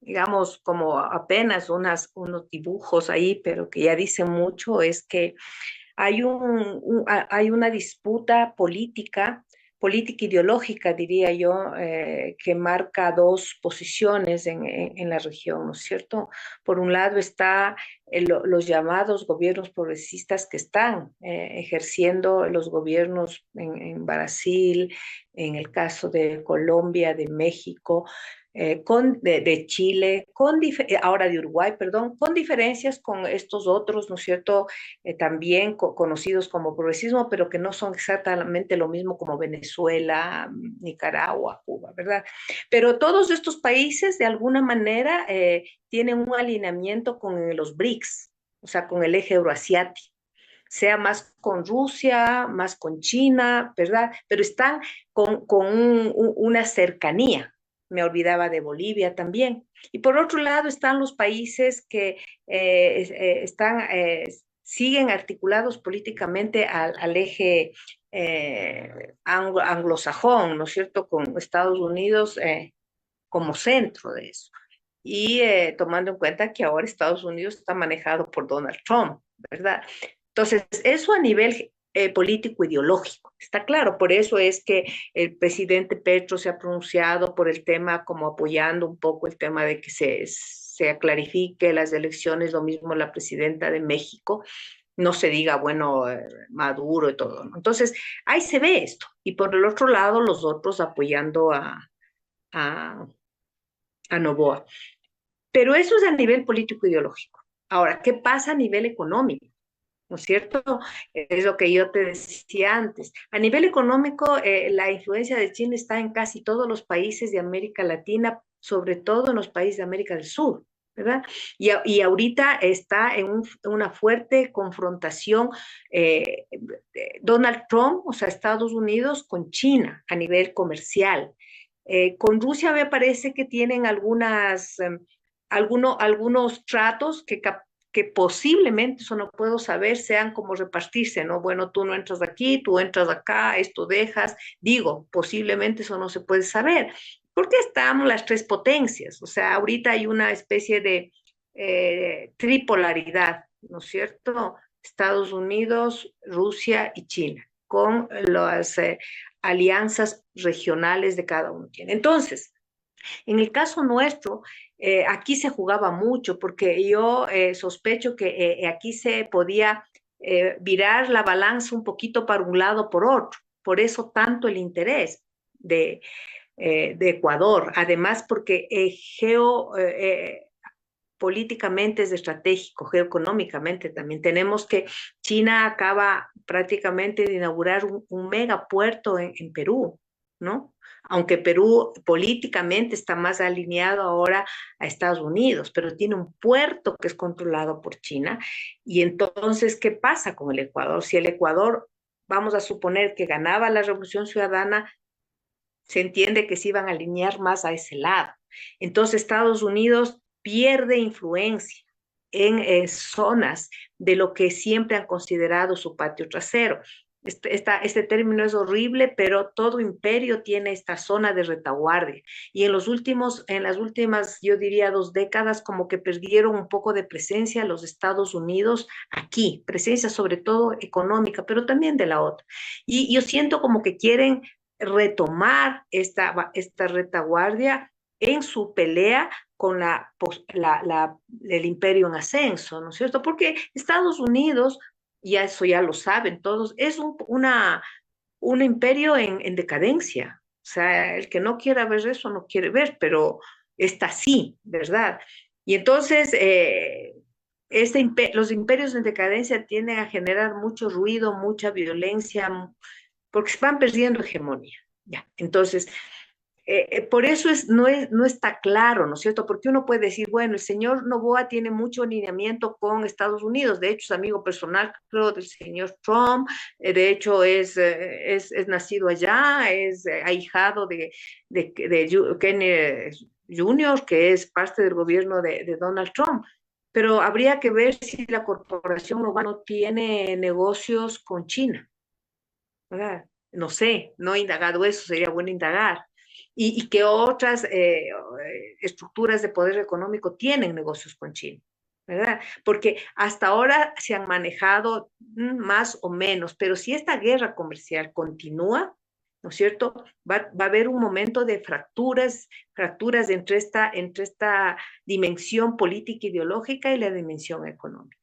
digamos, como apenas unos dibujos ahí, pero que ya dicen mucho, es que hay una disputa política ideológica, diría yo, que marca dos posiciones en la región, ¿no es cierto? Por un lado está los llamados gobiernos progresistas que están ejerciendo los gobiernos en Brasil, en el caso de Colombia, de México, de Chile, ahora de Uruguay, perdón, con diferencias con estos otros, ¿no es cierto? También conocidos como progresismo, pero que no son exactamente lo mismo como Venezuela, Nicaragua, Cuba, ¿verdad? Pero todos estos países, de alguna manera, tienen un alineamiento con los BRICS, o sea, con el eje euroasiático, sea más con Rusia, más con China, ¿verdad? Pero están con una cercanía. Me olvidaba de Bolivia también. Y por otro lado están los países que siguen articulados políticamente al eje anglosajón, ¿no es cierto?, con Estados Unidos como centro de eso. Y tomando en cuenta que ahora Estados Unidos está manejado por Donald Trump, ¿verdad? Entonces, eso a nivel político ideológico, está claro, por eso es que el presidente Petro se ha pronunciado por el tema como apoyando un poco el tema de que se clarifique las elecciones, lo mismo la presidenta de México, no se diga, bueno, Maduro y todo, ¿no? Entonces, ahí se ve esto, y por el otro lado, los otros apoyando a, a Noboa. Pero eso es a nivel político ideológico. Ahora, ¿qué pasa a nivel económico? ¿No es cierto? Es lo que yo te decía antes. A nivel económico, la influencia de China está en casi todos los países de América Latina, sobre todo en los países de América del Sur, ¿verdad? Y ahorita está en una fuerte confrontación Donald Trump, o sea, Estados Unidos, con China a nivel comercial. Con Rusia me parece que tienen algunos tratos que posiblemente, eso no puedo saber, sean como repartirse, ¿no? Bueno, tú no entras aquí, tú entras acá, esto dejas. Digo, posiblemente eso no se puede saber. Porque estamos las tres potencias, o sea, ahorita hay una especie de tripolaridad, ¿no es cierto? Estados Unidos, Rusia y China, con las alianzas regionales de cada uno. Entonces, en el caso nuestro, aquí se jugaba mucho porque yo sospecho que aquí se podía virar la balanza un poquito para un lado o por otro. Por eso tanto el interés de Ecuador. Además, porque políticamente es estratégico, geoeconómicamente también. Tenemos que China acaba prácticamente de inaugurar un megapuerto en Perú, ¿no? Aunque Perú políticamente está más alineado ahora a Estados Unidos, pero tiene un puerto que es controlado por China. Y entonces, ¿qué pasa con el Ecuador? Si el Ecuador, vamos a suponer que ganaba la Revolución Ciudadana, se entiende que se iban a alinear más a ese lado. Entonces, Estados Unidos pierde influencia en zonas de lo que siempre han considerado su patio trasero. Este término es horrible, pero todo imperio tiene esta zona de retaguardia. Y en las últimas, yo diría, 2 décadas, como que perdieron un poco de presencia los Estados Unidos aquí, presencia sobre todo económica, pero también de la otra. Y yo siento como que quieren retomar esta retaguardia en su pelea con el imperio en ascenso, ¿no es cierto? Porque Estados Unidos, y eso ya lo saben todos, es un imperio en decadencia. O sea, el que no quiera ver eso no quiere ver, pero está así, ¿verdad? Y entonces, los imperios en decadencia tienden a generar mucho ruido, mucha violencia, porque van perdiendo hegemonía. Ya, entonces, por eso no está claro, ¿no es cierto? Porque uno puede decir, bueno, el señor Noboa tiene mucho alineamiento con Estados Unidos, de hecho es amigo personal, creo, del señor Trump, de hecho es nacido allá, es ahijado de Kennedy Jr., que es parte del gobierno de Donald Trump. Pero habría que ver si la corporación Noboa no tiene negocios con China, ¿verdad? No sé, no he indagado eso, sería bueno indagar. Y que otras estructuras de poder económico tienen negocios con China, ¿verdad? Porque hasta ahora se han manejado más o menos, pero si esta guerra comercial continúa, ¿no es cierto? Va a haber un momento de fracturas entre esta dimensión política ideológica y la dimensión económica.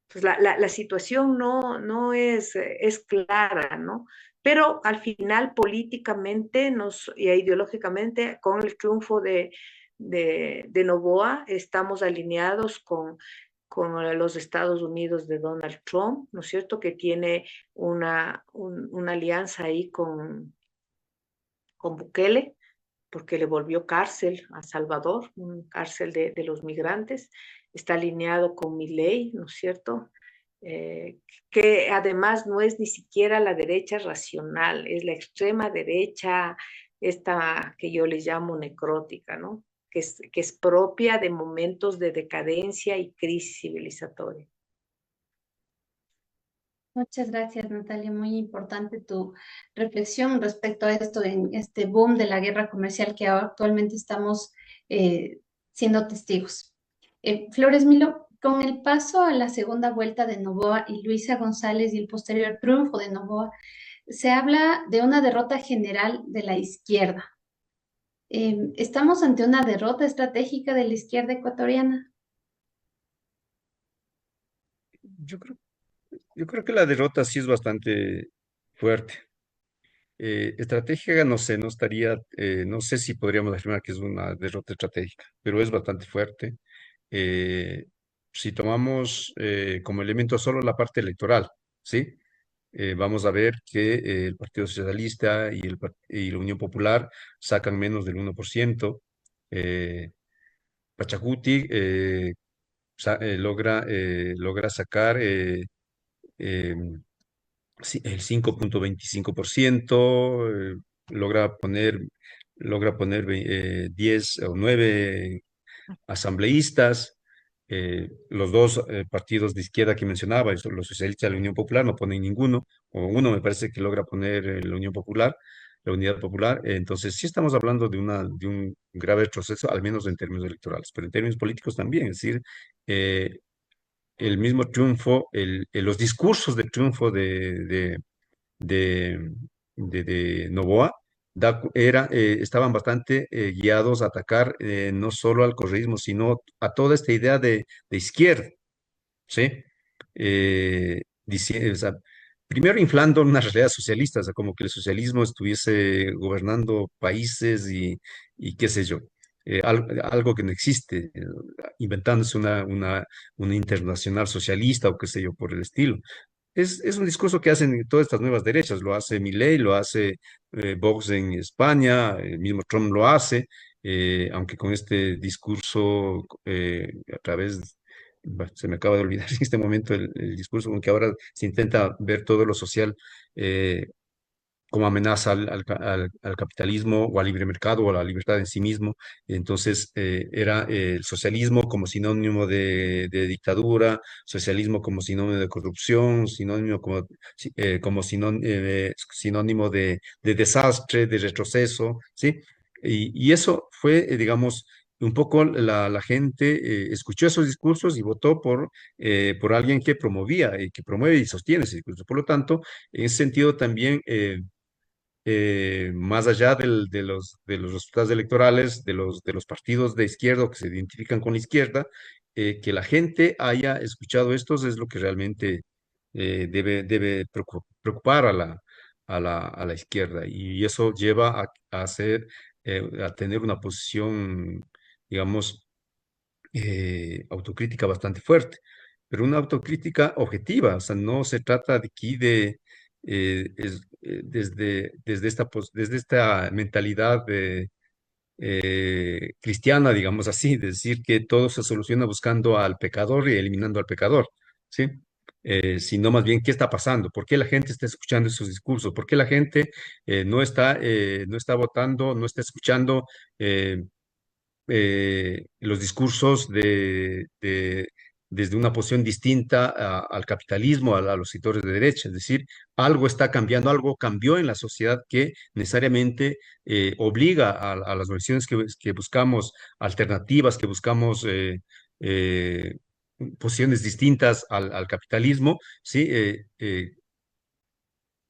Pues la situación no es clara, ¿no? Pero al final políticamente y ideológicamente, con el triunfo de Noboa, estamos alineados con los Estados Unidos de Donald Trump, ¿no es cierto? Que tiene una alianza ahí con Bukele, porque le volvió cárcel a Salvador, un cárcel de los migrantes. Está alineado con Milei, ¿no es cierto? Eh, que además no es ni siquiera la derecha racional, es la extrema derecha, esta que yo le llamo necrótica, ¿no? Que es propia de momentos de decadencia y crisis civilizatoria. Muchas gracias, Natalia. Muy importante tu reflexión respecto a esto en este boom de la guerra comercial que actualmente estamos eh, siendo testigos. Flores Milo, con el paso a la segunda vuelta de Noboa y Luisa González y el posterior triunfo de Noboa, se habla de una derrota general de la izquierda. ¿Estamos ante una derrota estratégica de la izquierda ecuatoriana? Yo creo, yo creo que la derrota sí es bastante fuerte. Estratégica, no sé, no estaría, no sé si podríamos afirmar que es una derrota estratégica, pero es bastante fuerte. Eh, si tomamos como elemento solo la parte electoral, ¿sí? Vamos a ver que el Partido Socialista y la Unión Popular sacan menos del 1%. eh, Pachacuti logra sacar em, el 5,25%, logra poner 10 o 9 asambleístas. Los dos partidos de izquierda que mencionaba, los socialistas y la Unión Popular, no ponen ninguno, o uno me parece que logra poner la Unión Popular, la Unidad Popular. Entonces, sí estamos hablando de un grave proceso, al menos en términos electorales, pero en términos políticos también. Es decir, eh, el mismo triunfo, los discursos de triunfo de, de Noboa estaban bastante guiados a atacar no solo al correísmo, sino a toda esta idea de izquierda, ¿sí? O sea, primero inflando una realidad socialista, o sea, como que el socialismo estuviese gobernando países y qué sé yo, algo que no existe, inventándose una internacional socialista o qué sé yo por el estilo. Es un discurso que hacen todas estas nuevas derechas, lo hace Milei, lo hace Vox en España, el mismo Trump lo hace, aunque con este discurso a través, bueno, se me acaba de olvidar en este momento el discurso con que ahora se intenta ver todo lo social eh, como amenaza al capitalismo o al libre mercado o a la libertad en sí mismo. Entonces, era el socialismo como sinónimo de dictadura, socialismo como sinónimo de corrupción, sinónimo como sinónimo de desastre, de retroceso, ¿sí? Y eso fue, digamos, un poco la gente escuchó esos discursos y votó por alguien que promovía, que promueve y sostiene ese discurso. Por lo tanto, en ese sentido también, más allá de los resultados electorales, de los partidos de izquierda o que se identifican con la izquierda, que la gente haya escuchado estos es lo que realmente debe preocupar a la izquierda. Y eso lleva a tener una posición, digamos, autocrítica bastante fuerte, pero una autocrítica objetiva. O sea, no se trata de aquí desde esta mentalidad cristiana, digamos así, de decir que todo se soluciona buscando al pecador y eliminando al pecador, ¿sí? Sino más bien qué está pasando, por qué la gente está escuchando esos discursos, por qué la gente no está votando, no está escuchando eh, los discursos desde una posición distinta al capitalismo, a los sectores de derecha. Es decir, algo está cambiando, algo cambió en la sociedad que necesariamente obliga a las versiones que buscamos, alternativas, que buscamos posiciones distintas al capitalismo, ¿sí?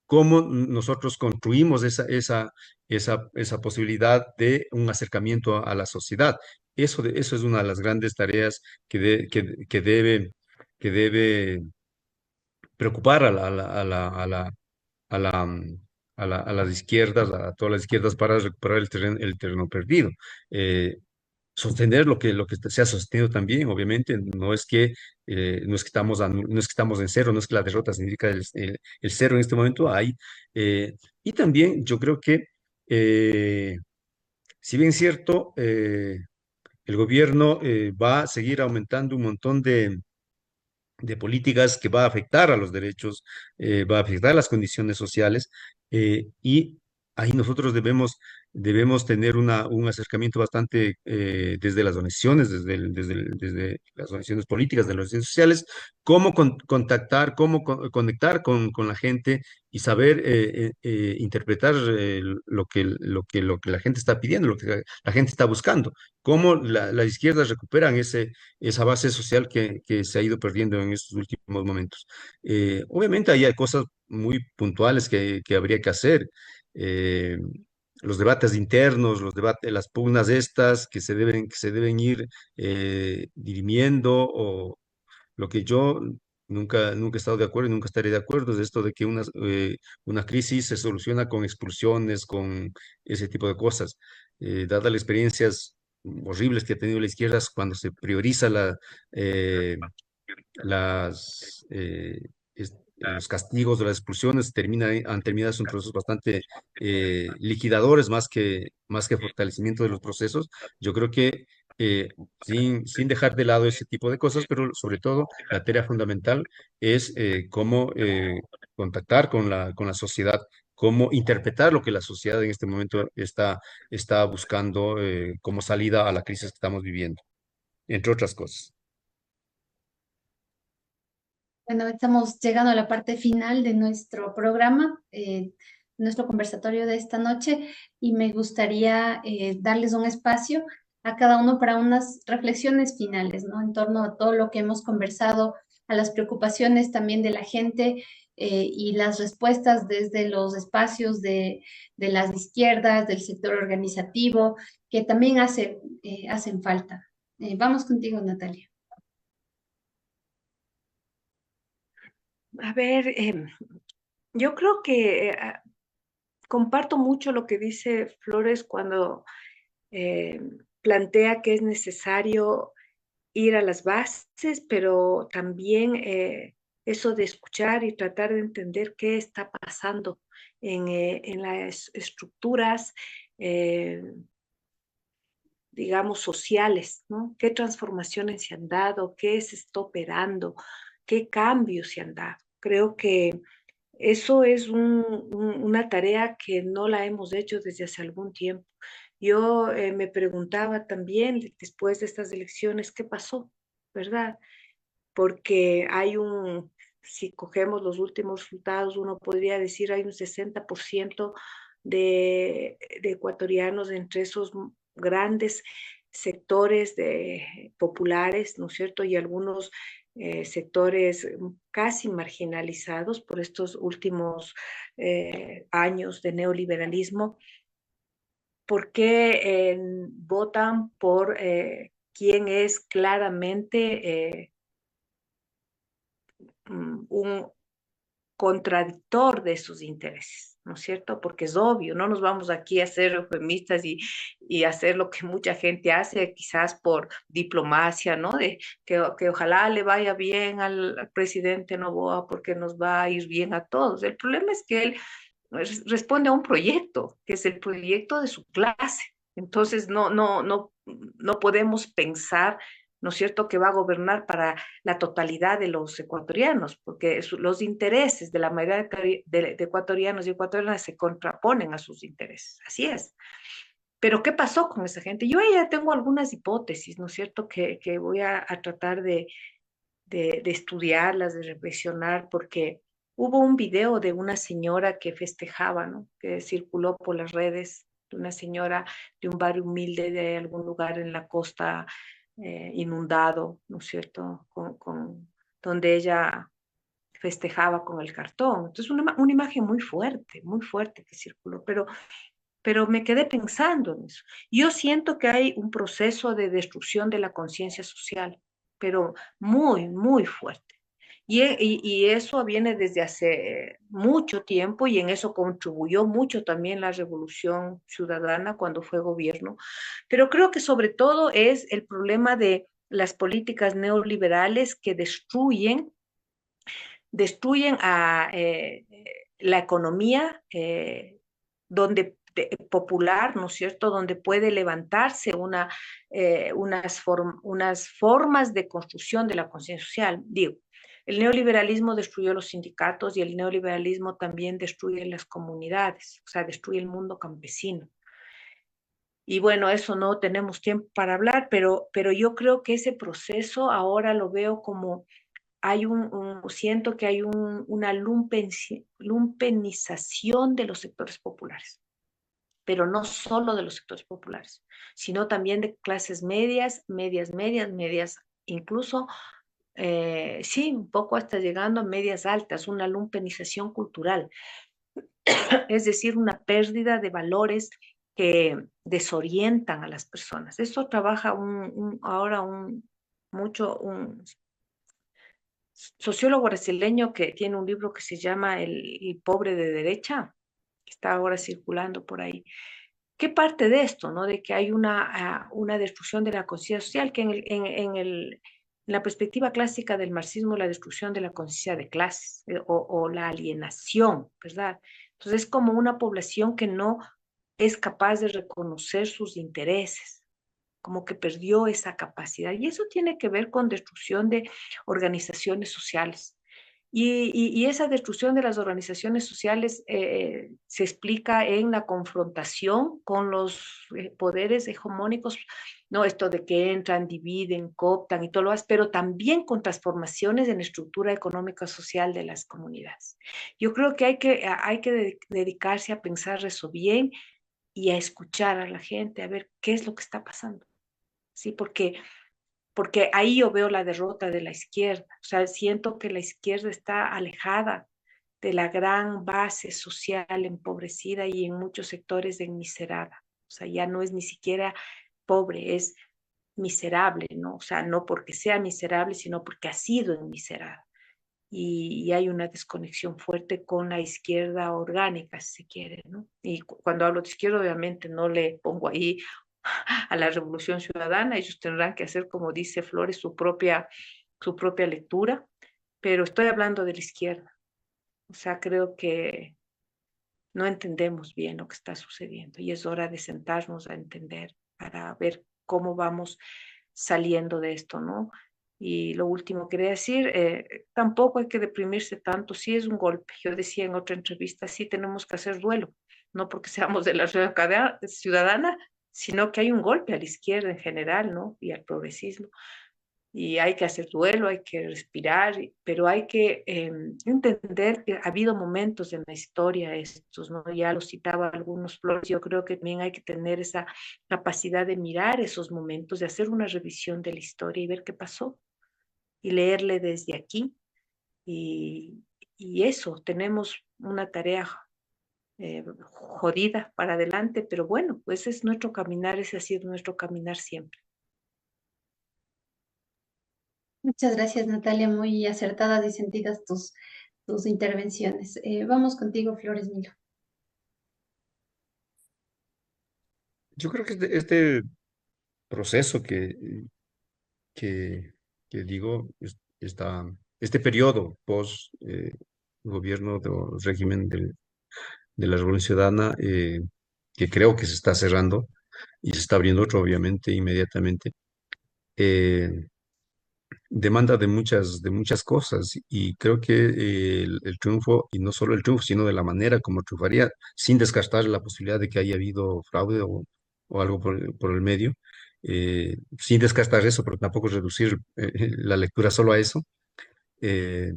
Cómo nosotros construimos esa posibilidad de un acercamiento a la sociedad. Eso es una de las grandes tareas que debe preocupar a las izquierdas, a todas las izquierdas, para recuperar el terreno perdido. Eh, Sostener lo que se ha sostenido también, obviamente, no es que estamos en cero, no es que la derrota significa el cero en este momento. Y también yo creo que, eh, si bien es cierto, el gobierno va a seguir aumentando un montón de políticas que va a afectar a los derechos, va a afectar las condiciones sociales, y ahí nosotros debemos tener un acercamiento bastante, desde las donaciones, desde las donaciones políticas, de las donaciones sociales, cómo contactar, cómo conectar con la gente y saber interpretar lo que la gente está pidiendo, lo que la gente está buscando, cómo las izquierdas recuperan esa base social que se ha ido perdiendo en estos últimos momentos. Obviamente ahí hay cosas muy puntuales que habría que hacer. Eh, los debates internos, las pugnas estas que se deben ir dirimiendo, o lo que yo nunca he estado de acuerdo y nunca estaré de acuerdo es esto de que una crisis se soluciona con expulsiones, con ese tipo de cosas. Dadas las experiencias horribles que ha tenido la izquierda cuando se prioriza eh, los castigos de las expulsiones, han terminado son procesos bastante liquidadores, más que fortalecimiento de los procesos. Yo creo que, sin dejar de lado ese tipo de cosas, pero sobre todo la tarea fundamental es cómo contactar con la sociedad, cómo interpretar lo que la sociedad en este momento está buscando como salida a la crisis que estamos viviendo, entre otras cosas. Bueno, estamos llegando a la parte final de nuestro programa, nuestro conversatorio de esta noche, y me gustaría darles un espacio a cada uno para unas reflexiones finales, ¿no? En torno a todo lo que hemos conversado, a las preocupaciones también de la gente, y las respuestas desde los espacios de las izquierdas, del sector organizativo, que también hacen falta. Vamos contigo, Natalia. A ver, yo creo que comparto mucho lo que dice Flores cuando eh, plantea que es necesario ir a las bases, pero también eso de escuchar y tratar de entender qué está pasando en las estructuras, eh, digamos, sociales, ¿no? ¿Qué transformaciones se han dado? ¿Qué se está operando? ¿Qué cambios se han dado? Creo que Eso es una tarea que no la hemos hecho desde hace algún tiempo. Yo me preguntaba también después de estas elecciones, ¿qué pasó? ¿Verdad? Porque si cogemos los últimos resultados, uno podría decir hay un 60% de ecuatorianos entre esos grandes sectores populares, ¿no es cierto? Y algunos sectores casi marginalizados por estos últimos años de neoliberalismo. ¿Por qué votan por quien es claramente un contradictor de sus intereses, ¿no es cierto? Porque es obvio, no nos vamos aquí a ser eufemistas y hacer lo que mucha gente hace, quizás por diplomacia, ¿no? De que ojalá le vaya bien al presidente Noboa porque nos va a ir bien a todos. El problema es que él responde a un proyecto, que es el proyecto de su clase. Entonces, no podemos pensar, ¿no es cierto?, que va a gobernar para la totalidad de los ecuatorianos, porque los intereses de la mayoría de ecuatorianos y ecuatorianas se contraponen a sus intereses. Así es. Pero, ¿qué pasó con esa gente? Yo ya tengo algunas hipótesis, ¿no es cierto?, que voy a tratar de estudiarlas, de reflexionar, porque hubo un video de una señora que festejaba, ¿no? Que circuló por las redes, de una señora de un barrio humilde de algún lugar en la costa inundado, ¿no es cierto? Donde ella festejaba con el cartón. Entonces, una imagen muy fuerte que circuló, pero me quedé pensando en eso. Yo siento que hay un proceso de destrucción de la conciencia social, pero muy fuerte. Y eso viene desde hace mucho tiempo y en eso contribuyó mucho también la Revolución Ciudadana cuando fue gobierno. Pero creo que sobre todo es el problema de las políticas neoliberales que destruyen a la economía popular, ¿no es cierto?, donde puede levantarse unas formas de construcción de la conciencia social. Digo, el neoliberalismo destruyó los sindicatos y el neoliberalismo también destruye las comunidades, o sea, destruye el mundo campesino. Y bueno, eso no tenemos tiempo para hablar, pero yo creo que ese proceso ahora lo veo como siento que hay una lumpenización de los sectores populares, pero no solo de los sectores populares, sino también de clases medias, incluso, sí, un poco hasta llegando a medias altas, una lumpenización cultural, es decir, una pérdida de valores que desorientan a las personas. Eso trabaja ahora mucho un sociólogo brasileño que tiene un libro que se llama El pobre de derecha, que está ahora circulando por ahí. ¿Qué parte de esto, no? De que hay una destrucción de la conciencia social, que en la perspectiva clásica del marxismo, la destrucción de la conciencia de clases o la alienación, ¿verdad? Entonces es como una población que no es capaz de reconocer sus intereses, como que perdió esa capacidad. Y eso tiene que ver con destrucción de organizaciones sociales. Y esa destrucción de las organizaciones sociales se explica en la confrontación con los poderes hegemónicos, ¿no? Esto de que entran, dividen, cooptan y todo lo demás, pero también con transformaciones en la estructura económica social de las comunidades. Yo creo que hay que dedicarse a pensar eso bien y a escuchar a la gente, a ver qué es lo que está pasando. ¿Sí? Porque ahí yo veo la derrota de la izquierda. O sea, siento que la izquierda está alejada de la gran base social empobrecida y en muchos sectores enmiserada. O sea, ya no es ni siquiera pobre, es miserable, ¿no? O sea, no porque sea miserable, sino porque ha sido enmiserada. Y hay una desconexión fuerte con la izquierda orgánica, si se quiere, ¿no? Y cuando hablo de izquierda, obviamente no le pongo ahí a la Revolución Ciudadana, ellos tendrán que hacer, como dice Flores, su propia lectura, pero estoy hablando de la izquierda. O sea, creo que no entendemos bien lo que está sucediendo y es hora de sentarnos a entender para ver cómo vamos saliendo de esto, ¿no? Y lo último que quería decir, tampoco hay que deprimirse tanto, sí es un golpe. Yo decía en otra entrevista, sí tenemos que hacer duelo, no porque seamos de la ciudadana, sino que hay un golpe a la izquierda en general, ¿no? Y al progresismo. Y hay que hacer duelo, hay que respirar, pero hay que entender que ha habido momentos en la historia estos, ¿no? Ya los citaba algunos, Flores, yo creo que también hay que tener esa capacidad de mirar esos momentos, de hacer una revisión de la historia y ver qué pasó y leerle desde aquí. Y, y eso, tenemos una tarea jodida para adelante, pero bueno, pues es nuestro caminar, ese ha sido nuestro caminar siempre. Muchas gracias, Natalia. Muy acertadas y sentidas tus intervenciones. Vamos contigo, Flores Milo. Yo creo que este proceso que, que digo, este periodo post gobierno o régimen de la Revolución Ciudadana, que creo que se está cerrando y se está abriendo otro, obviamente, inmediatamente, eh, demanda de muchas cosas y creo que el triunfo, y no solo el triunfo, sino de la manera como triunfaría, sin descartar la posibilidad de que haya habido fraude o algo por el medio, sin descartar eso, pero tampoco reducir la lectura solo a eso. eh,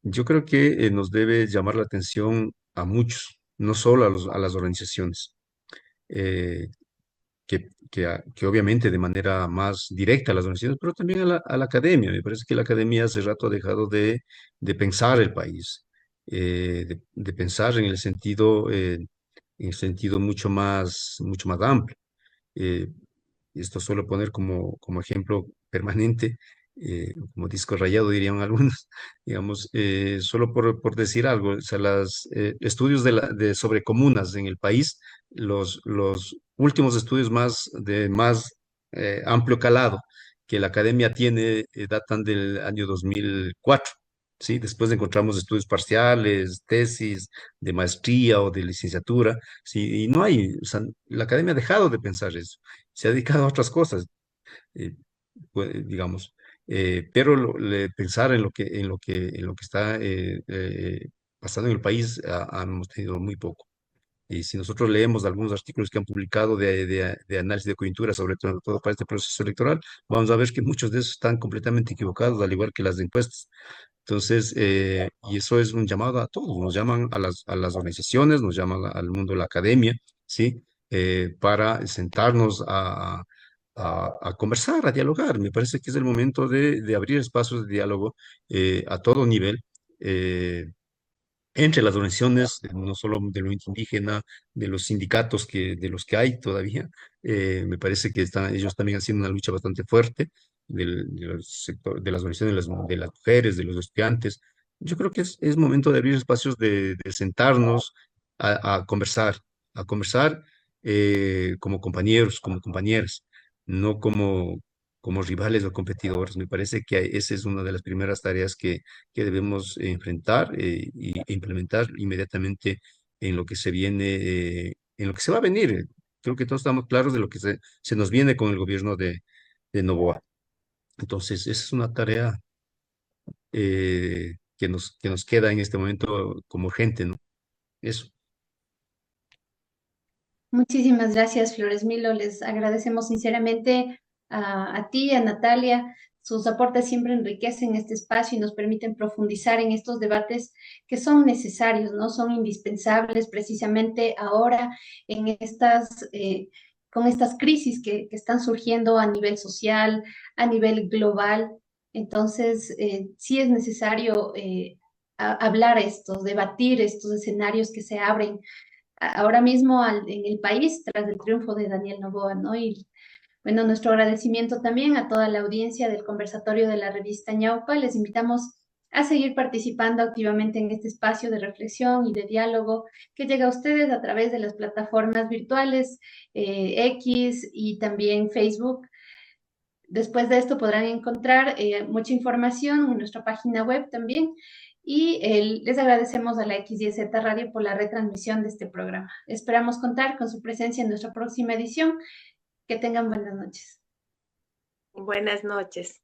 yo creo que nos debe llamar la atención a muchos, no solo a las organizaciones. Eh, que obviamente de manera más directa a las organizaciones, pero también a la academia. Me parece que la academia hace rato ha dejado de pensar el país, de pensar en el sentido mucho más amplio. Eh, Esto suelo poner como ejemplo permanente, como disco rayado dirían algunos, digamos, solo por decir algo, o sea, los estudios sobre comunas en el país, los últimos estudios más amplio calado que la academia tiene datan del año 2004. ¿Sí? Después encontramos estudios parciales, tesis de maestría o de licenciatura, ¿sí? Y no hay, o sea, la academia ha dejado de pensar eso, se ha dedicado a otras cosas, eh, digamos, pero pensar en lo que está pasando en el país hemos tenido muy poco. Y si nosotros leemos algunos artículos que han publicado de análisis de coyuntura, sobre todo para este proceso electoral, vamos a ver que muchos de esos están completamente equivocados, al igual que las de encuestas. Entonces, y eso es un llamado a todos, nos llaman a las organizaciones, nos llaman al mundo de la academia, ¿sí? Para sentarnos a conversar, a dialogar. Me parece que es el momento de abrir espacios de diálogo a todo nivel. eh, Entre las organizaciones, no solo de lo indígena, de los sindicatos de los que hay todavía, me parece que ellos también haciendo una lucha bastante fuerte del sector, de las organizaciones de las mujeres, de los estudiantes. Yo creo que es momento de abrir espacios de sentarnos a conversar como compañeros, como compañeras, no como rivales o competidores. Me parece que esa es una de las primeras tareas que debemos enfrentar e implementar inmediatamente en lo que se viene, en lo que se va a venir. Creo que todos estamos claros de lo que se nos viene con el gobierno de Noboa. Entonces, esa es una tarea que nos queda en este momento como urgente, ¿no? Eso. Muchísimas gracias, Flores Milo. Les agradecemos sinceramente a ti, a Natalia. Sus aportes siempre enriquecen este espacio y nos permiten profundizar en estos debates que son necesarios, ¿no? Son indispensables precisamente ahora en con estas crisis que están surgiendo a nivel social, a nivel global. Entonces, sí es necesario hablar estos, debatir estos escenarios que se abren ahora mismo en el país tras el triunfo de Daniel Noboa, ¿no? Y bueno, nuestro agradecimiento también a toda la audiencia del conversatorio de la revista Ñaupa. Les invitamos a seguir participando activamente en este espacio de reflexión y de diálogo que llega a ustedes a través de las plataformas virtuales X y también Facebook. Después de esto podrán encontrar mucha información en nuestra página web también y les agradecemos a la XYZ Radio por la retransmisión de este programa. Esperamos contar con su presencia en nuestra próxima edición. Que tengan buenas noches. Buenas noches.